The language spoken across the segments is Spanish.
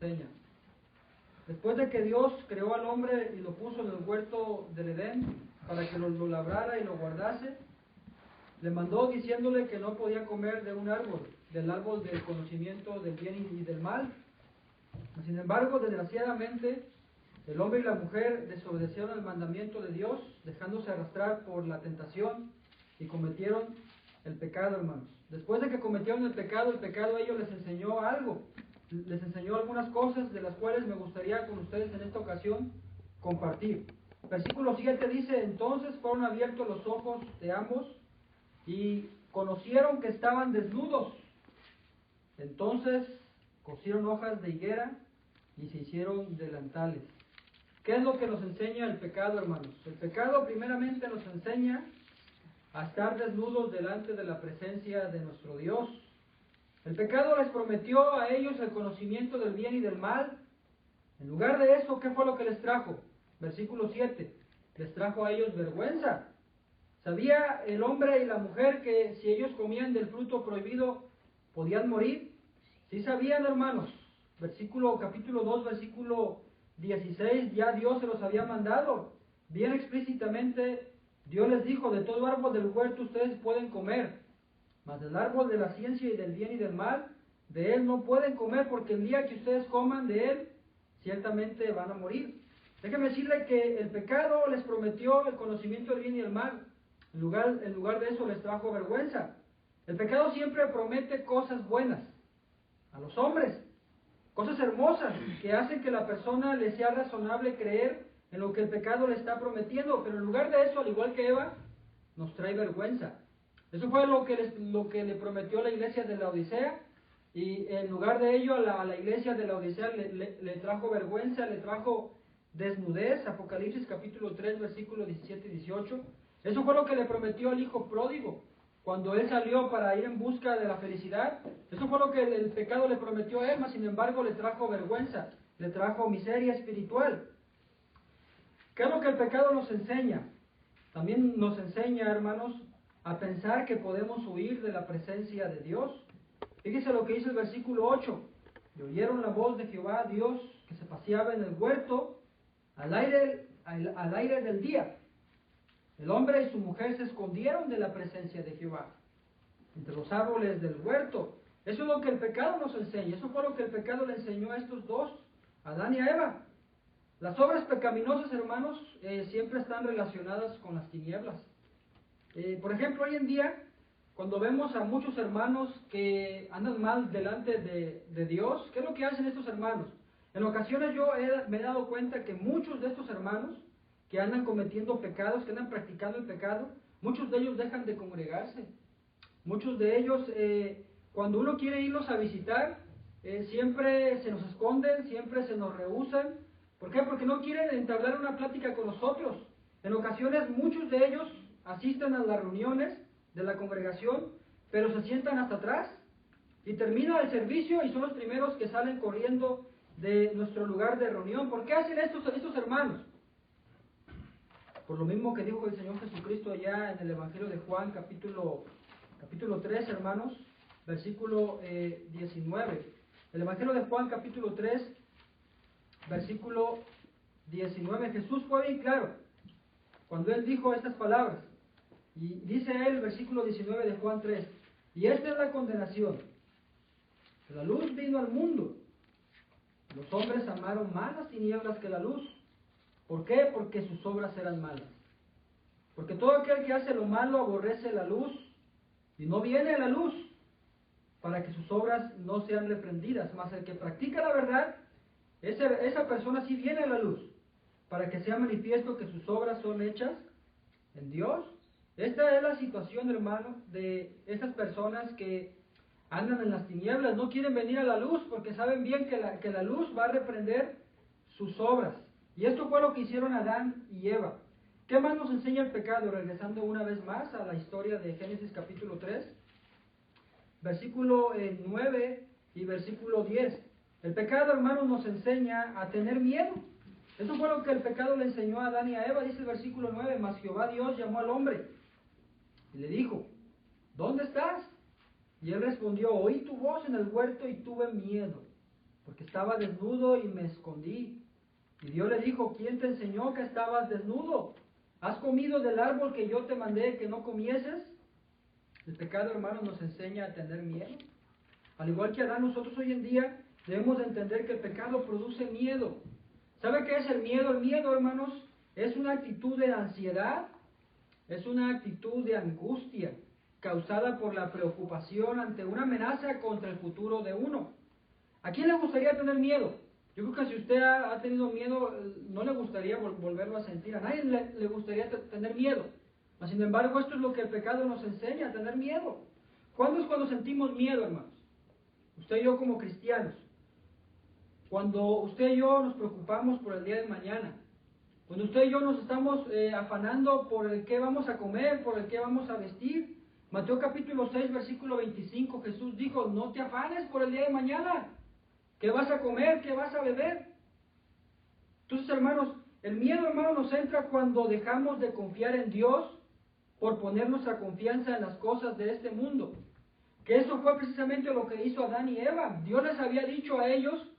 enseña. Después de que Dios creó al hombre y lo puso en el huerto del Edén para que lo labrara y lo guardase, le mandó diciéndole que no podía comer de un árbol, del árbol del conocimiento del bien y del mal. Sin embargo, desgraciadamente, el hombre y la mujer desobedecieron el mandamiento de Dios, dejándose arrastrar por la tentación y cometieron el pecado, hermanos. Después de que cometieron el pecado a ellos les enseñó algo. Les enseñó algunas cosas de las cuales me gustaría con ustedes en esta ocasión compartir. Versículo 7 dice: entonces fueron abiertos los ojos de ambos y conocieron que estaban desnudos. Entonces cosieron hojas de higuera y se hicieron delantales. ¿Qué es lo que nos enseña el pecado, hermanos? El pecado primeramente nos enseña a estar desnudos delante de la presencia de nuestro Dios. El pecado les prometió a ellos el conocimiento del bien y del mal. En lugar de eso, ¿qué fue lo que les trajo? Versículo 7. Les trajo a ellos vergüenza. ¿Sabía el hombre y la mujer que si ellos comían del fruto prohibido podían morir? Sí sabían, hermanos. Capítulo 2, versículo 16, ya Dios se los había mandado. Bien explícitamente, Dios les dijo: de todo árbol del huerto ustedes pueden comer, mas del árbol de la ciencia y del bien y del mal, de él no pueden comer, porque el día que ustedes coman de él, ciertamente van a morir. Déjenme decirle que el pecado les prometió el conocimiento del bien y del mal. En lugar de eso les trajo vergüenza. El pecado siempre promete cosas buenas a los hombres, cosas hermosas que hacen que la persona le sea razonable creer en lo que el pecado le está prometiendo, pero en lugar de eso, al igual que Eva, nos trae vergüenza. Eso fue lo que le prometió la iglesia de la Odisea, y en lugar de ello a la iglesia de la Odisea le trajo vergüenza, le trajo desnudez. Apocalipsis capítulo 3, versículos 17 y 18. Eso fue lo que le prometió al hijo pródigo cuando él salió para ir en busca de la felicidad. Eso fue lo que el pecado le prometió a él, mas sin embargo le trajo vergüenza, le trajo miseria espiritual. ¿Qué es lo que el pecado nos enseña? También nos enseña, hermanos, a pensar que podemos huir de la presencia de Dios. Fíjese lo que dice el versículo 8. Y oyeron la voz de Jehová Dios que se paseaba en el huerto al aire del día. El hombre y su mujer se escondieron de la presencia de Jehová entre los árboles del huerto. Eso es lo que el pecado nos enseña. Eso fue lo que el pecado le enseñó a estos dos, a Adán y a Eva. Las obras pecaminosas, hermanos, siempre están relacionadas con las tinieblas. Por ejemplo, hoy en día, cuando vemos a muchos hermanos que andan mal delante de Dios, ¿qué es lo que hacen estos hermanos? En ocasiones yo me he dado cuenta que muchos de estos hermanos que andan cometiendo pecados, que andan practicando el pecado, muchos de ellos dejan de congregarse. Muchos de ellos, cuando uno quiere irlos a visitar, siempre se nos esconden, siempre se nos rehúsan. ¿Por qué? Porque no quieren entablar una plática con nosotros. En ocasiones muchos de ellos asisten a las reuniones de la congregación, pero se sientan hasta atrás y termina el servicio y son los primeros que salen corriendo de nuestro lugar de reunión. ¿Por qué hacen estos hermanos? Por lo mismo que dijo el Señor Jesucristo allá en el Evangelio de Juan, capítulo 3, hermanos, versículo 19. El Evangelio de Juan, capítulo 3, versículo 19. Jesús fue bien claro cuando Él dijo estas palabras. Y dice Él, versículo 19 de Juan 3, y esta es la condenación, que la luz vino al mundo. Los hombres amaron más las tinieblas que la luz. ¿Por qué? Porque sus obras eran malas. Porque todo aquel que hace lo malo aborrece la luz y no viene a la luz para que sus obras no sean reprendidas. Mas el que practica la verdad, esa persona sí viene a la luz para que sea manifiesto que sus obras son hechas en Dios. Esta es la situación, hermano, de esas personas que andan en las tinieblas, no quieren venir a la luz porque saben bien que la luz va a reprender sus obras. Y esto fue lo que hicieron Adán y Eva. ¿Qué más nos enseña el pecado? Regresando una vez más a la historia de Génesis capítulo 3, versículo 9 y versículo 10. El pecado, hermanos, nos enseña a tener miedo. Eso fue lo que el pecado le enseñó a Adán y a Eva. Dice el versículo 9, mas Jehová Dios llamó al hombre y le dijo, ¿dónde estás? Y él respondió, oí tu voz en el huerto y tuve miedo, porque estaba desnudo y me escondí. Y Dios le dijo, ¿quién te enseñó que estabas desnudo? ¿Has comido del árbol que yo te mandé que no comieses? El pecado, hermanos, nos enseña a tener miedo. Al igual que Adán, nosotros hoy en día debemos de entender que el pecado produce miedo. ¿Sabe qué es el miedo? El miedo, hermanos, es una actitud de ansiedad, es una actitud de angustia causada por la preocupación ante una amenaza contra el futuro de uno. ¿A quién le gustaría tener miedo? Yo creo que si usted ha tenido miedo, no le gustaría volverlo a sentir. A nadie le gustaría tener miedo. Mas, sin embargo, esto es lo que el pecado nos enseña, a tener miedo. ¿Cuándo es cuando sentimos miedo, hermanos? Usted y yo como cristianos. Cuando usted y yo nos preocupamos por el día de mañana. Cuando usted y yo nos estamos afanando por el qué vamos a comer, por el qué vamos a vestir. Mateo capítulo 6, versículo 25, Jesús dijo, no te afanes por el día de mañana. ¿Qué vas a comer? ¿Qué vas a beber? Entonces, hermanos, el miedo, hermanos, nos entra cuando dejamos de confiar en Dios por poner nuestra confianza en las cosas de este mundo. Que eso fue precisamente lo que hizo Adán y Eva. Dios les había dicho a ellos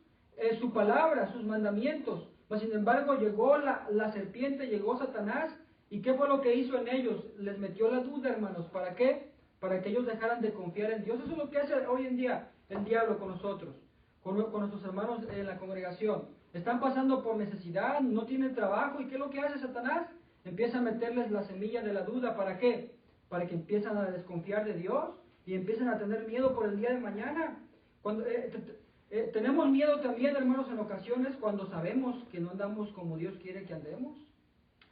su palabra, sus mandamientos. Mas, sin embargo, llegó la serpiente, llegó Satanás. ¿Y qué fue lo que hizo en ellos? Les metió la duda, hermanos. ¿Para qué? Para que ellos dejaran de confiar en Dios. Eso es lo que hace hoy en día el diablo con nosotros, con nuestros hermanos en la congregación. Están pasando por necesidad, no tienen trabajo. ¿Y qué es lo que hace Satanás? Empieza a meterles la semilla de la duda. ¿Para qué? Para que empiezan a desconfiar de Dios y empiezan a tener miedo por el día de mañana. Cuando tenemos miedo también, hermanos, en ocasiones cuando sabemos que no andamos como Dios quiere que andemos.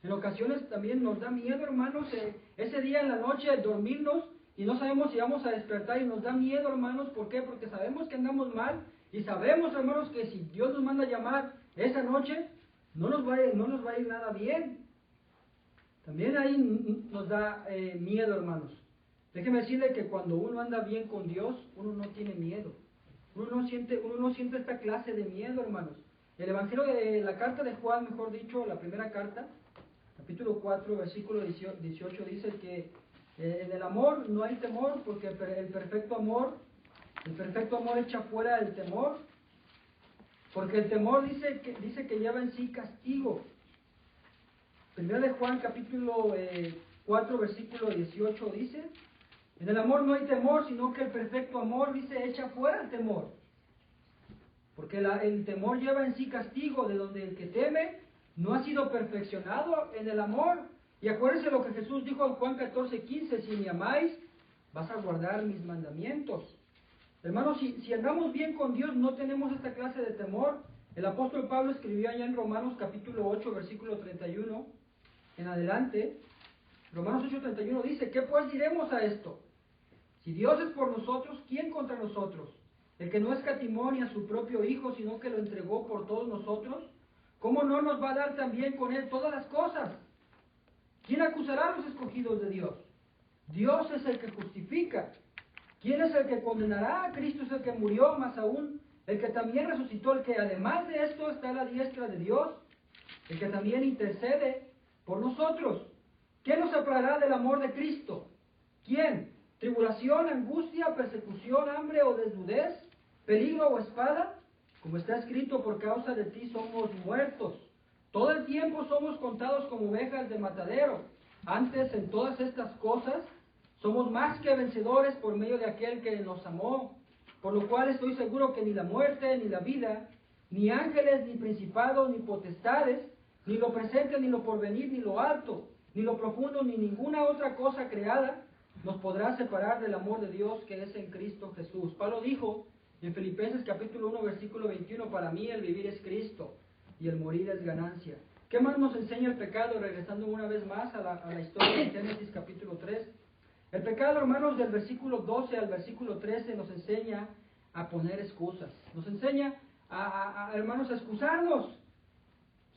En ocasiones también nos da miedo, hermanos, ese día en la noche dormirnos y no sabemos si vamos a despertar y nos da miedo, hermanos. ¿Por qué? Porque sabemos que andamos mal y sabemos, hermanos, que si Dios nos manda a llamar esa noche, no nos va a ir nada bien. También ahí nos da miedo, hermanos. Déjeme decirle que cuando uno anda bien con Dios, uno no tiene miedo. Uno no siente esta clase de miedo, hermanos. El Evangelio de la carta de Juan, mejor dicho, la primera carta, capítulo 4, versículo 18, dice que en el amor no hay temor, porque el perfecto amor echa fuera el temor, porque el temor dice que lleva en sí castigo. Primera de Juan, capítulo 4, versículo 18 dice, en el amor no hay temor, sino que el perfecto amor, dice, echa fuera el temor. Porque el temor lleva en sí castigo, de donde el que teme no ha sido perfeccionado en el amor. Y acuérdense lo que Jesús dijo en Juan 14, 15, si me amáis, vas a guardar mis mandamientos. Hermanos, si andamos bien con Dios, no tenemos esta clase de temor. El apóstol Pablo escribió allá en Romanos capítulo 8, versículo 31, en adelante. Romanos 8, 31 dice, ¿qué pues diremos a esto? Si Dios es por nosotros, ¿quién contra nosotros? El que no escatimó ni a su propio Hijo, sino que lo entregó por todos nosotros, ¿cómo no nos va a dar también con Él todas las cosas? ¿Quién acusará a los escogidos de Dios? Dios es el que justifica. ¿Quién es el que condenará? Cristo es el que murió, más aún, el que también resucitó, el que además de esto está a la diestra de Dios, el que también intercede por nosotros. ¿Quién nos separará del amor de Cristo? ¿Quién? ¿Tribulación, angustia, persecución, hambre o desnudez? ¿Peligro o espada? Como está escrito, por causa de ti somos muertos. Todo el tiempo somos contados como ovejas de matadero. Antes, en todas estas cosas, somos más que vencedores por medio de aquel que nos amó. Por lo cual estoy seguro que ni la muerte, ni la vida, ni ángeles, ni principados, ni potestades, ni lo presente, ni lo porvenir, ni lo alto, ni lo profundo, ni ninguna otra cosa creada, nos podrá separar del amor de Dios que es en Cristo Jesús. Pablo dijo en Filipenses capítulo 1, versículo 21, para mí el vivir es Cristo y el morir es ganancia. ¿Qué más nos enseña el pecado? Regresando una vez más a la historia de Génesis capítulo 3. El pecado, hermanos, del versículo 12 al versículo 13 nos enseña a poner excusas. Nos enseña hermanos, a excusarnos.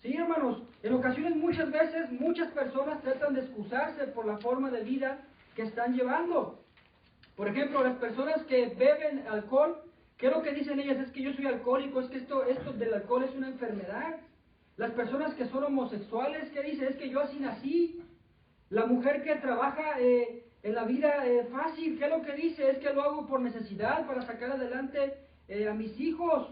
Sí, hermanos, en ocasiones muchas veces muchas personas tratan de excusarse por la forma de vida que están llevando. Por ejemplo, las personas que beben alcohol, ¿qué es lo que dicen ellas? Es que yo soy alcohólico, es que esto del alcohol es una enfermedad. Las personas que son homosexuales, ¿qué dicen? Es que yo así nací. La mujer que trabaja en la vida fácil, ¿qué es lo que dice? Es que lo hago por necesidad, para sacar adelante a mis hijos.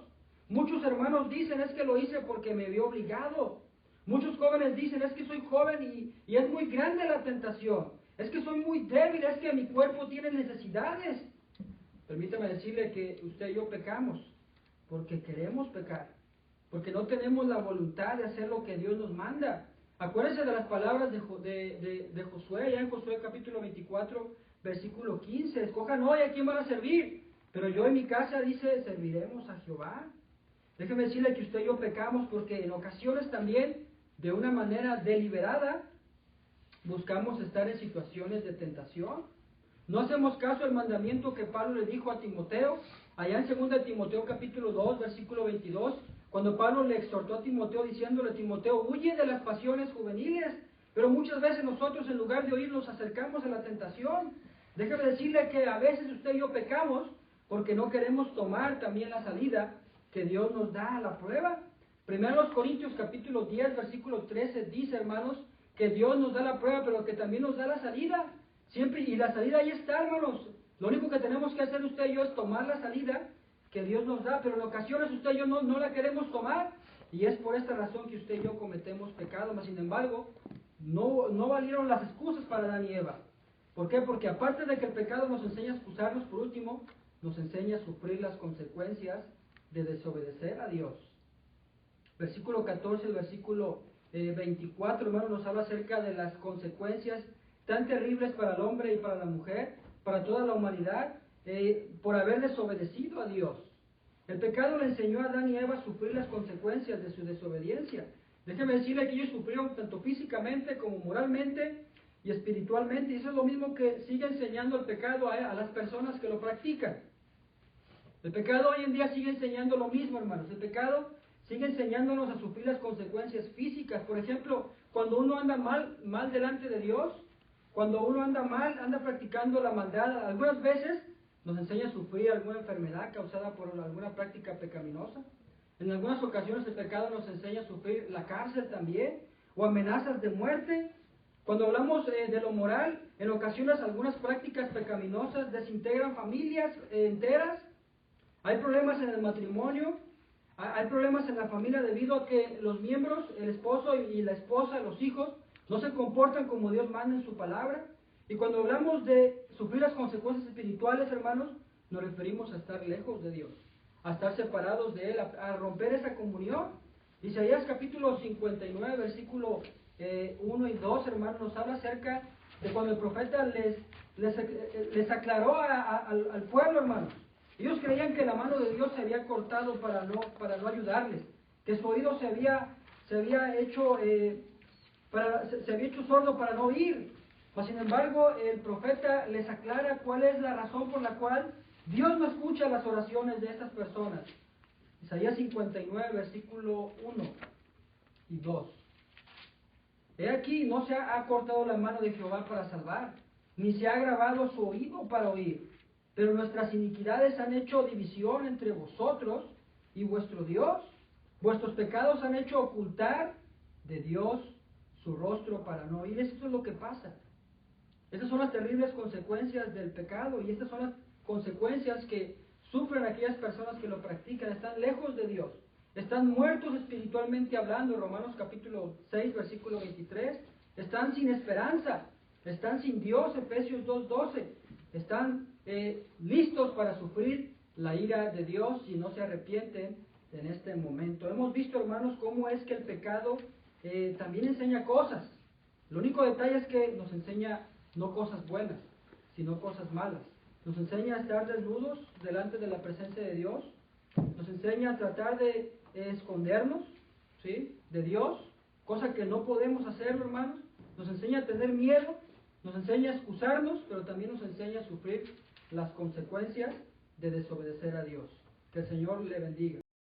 Muchos hermanos dicen, es que lo hice porque me vi obligado. Muchos jóvenes dicen, es que soy joven y es muy grande la tentación. Es que soy muy débil, es que mi cuerpo tiene necesidades. Permítame decirle que usted y yo pecamos porque queremos pecar, porque no tenemos la voluntad de hacer lo que Dios nos manda. Acuérdense de las palabras de Josué, ya en Josué capítulo 24, versículo 15. Escojan hoy a quién van a servir, pero yo en mi casa, dice, serviremos a Jehová. Déjeme decirle que usted y yo pecamos porque en ocasiones también, de una manera deliberada, buscamos estar en situaciones de tentación. No hacemos caso al mandamiento que Pablo le dijo a Timoteo, allá en 2 Timoteo capítulo 2, versículo 22, cuando Pablo le exhortó a Timoteo diciéndole, Timoteo, huye de las pasiones juveniles. Pero muchas veces nosotros, en lugar de oír, nos acercamos a la tentación. Déjame decirle que a veces usted y yo pecamos porque no queremos tomar también la salida que Dios nos da a la prueba. Primero Corintios capítulo 10, versículo 13 dice, hermanos, que Dios nos da la prueba, pero que también nos da la salida. Siempre, y la salida ahí está, hermanos. Lo único que tenemos que hacer usted y yo es tomar la salida que Dios nos da, pero en ocasiones usted y yo no la queremos tomar, y es por esta razón que usted y yo cometemos pecado. Mas sin embargo, no valieron las excusas para Adán y Eva. ¿Por qué? Porque aparte de que el pecado nos enseña a excusarnos, por último, nos enseña a sufrir las consecuencias de desobedecer a Dios. Versículo 14, el versículo 24, hermano, nos habla acerca de las consecuencias tan terribles para el hombre y para la mujer, para toda la humanidad, por haber desobedecido a Dios. El pecado le enseñó a Adán y Eva a sufrir las consecuencias de su desobediencia. Déjeme decirle que ellos sufrieron tanto físicamente como moralmente y espiritualmente, y eso es lo mismo que sigue enseñando el pecado a las personas que lo practican. El pecado hoy en día sigue enseñando lo mismo, hermanos. El pecado sigue enseñándonos a sufrir las consecuencias físicas. Por ejemplo, cuando uno anda mal delante de Dios, cuando uno anda mal, anda practicando la maldad, algunas veces nos enseña a sufrir alguna enfermedad causada por alguna práctica pecaminosa. En algunas ocasiones el pecado nos enseña a sufrir la cárcel también, o amenazas de muerte. Cuando hablamos de lo moral, en ocasiones algunas prácticas pecaminosas desintegran familias enteras. Hay problemas en el matrimonio, hay problemas en la familia debido a que los miembros, el esposo y la esposa, los hijos, no se comportan como Dios manda en su palabra. Y cuando hablamos de sufrir las consecuencias espirituales, hermanos, nos referimos a estar lejos de Dios, a estar separados de Él, a romper esa comunión. Isaías capítulo 59, versículo 1 y 2, hermanos, nos habla acerca de cuando el profeta les aclaró al pueblo, hermanos. Ellos creían que la mano de Dios se había cortado para no ayudarles, que su oído se había hecho sordo para no oír. Mas sin embargo, el profeta les aclara cuál es la razón por la cual Dios no escucha las oraciones de estas personas. Isaías 59, versículo 1 y 2. He aquí, no se ha cortado la mano de Jehová para salvar, ni se ha agravado su oído para oír. Pero nuestras iniquidades han hecho división entre vosotros y vuestro Dios. Vuestros pecados han hecho ocultar de Dios su rostro para no oír. Esto es lo que pasa. Estas son las terribles consecuencias del pecado, y estas son las consecuencias que sufren aquellas personas que lo practican. Están lejos de Dios, están muertos espiritualmente hablando. Romanos capítulo 6, versículo 23. Están sin esperanza, están sin Dios. Efesios 2:12. Están listos para sufrir la ira de Dios si no se arrepienten en este momento. Hemos visto, hermanos, cómo es que el pecado también enseña cosas. El único detalle es que nos enseña no cosas buenas, sino cosas malas. Nos enseña a estar desnudos delante de la presencia de Dios. Nos enseña a tratar de escondernos, ¿sí?, de Dios, cosa que no podemos hacerlo, hermanos. Nos enseña a tener miedo, nos enseña a excusarnos, pero también nos enseña a sufrir las consecuencias de desobedecer a Dios. Que el Señor le bendiga.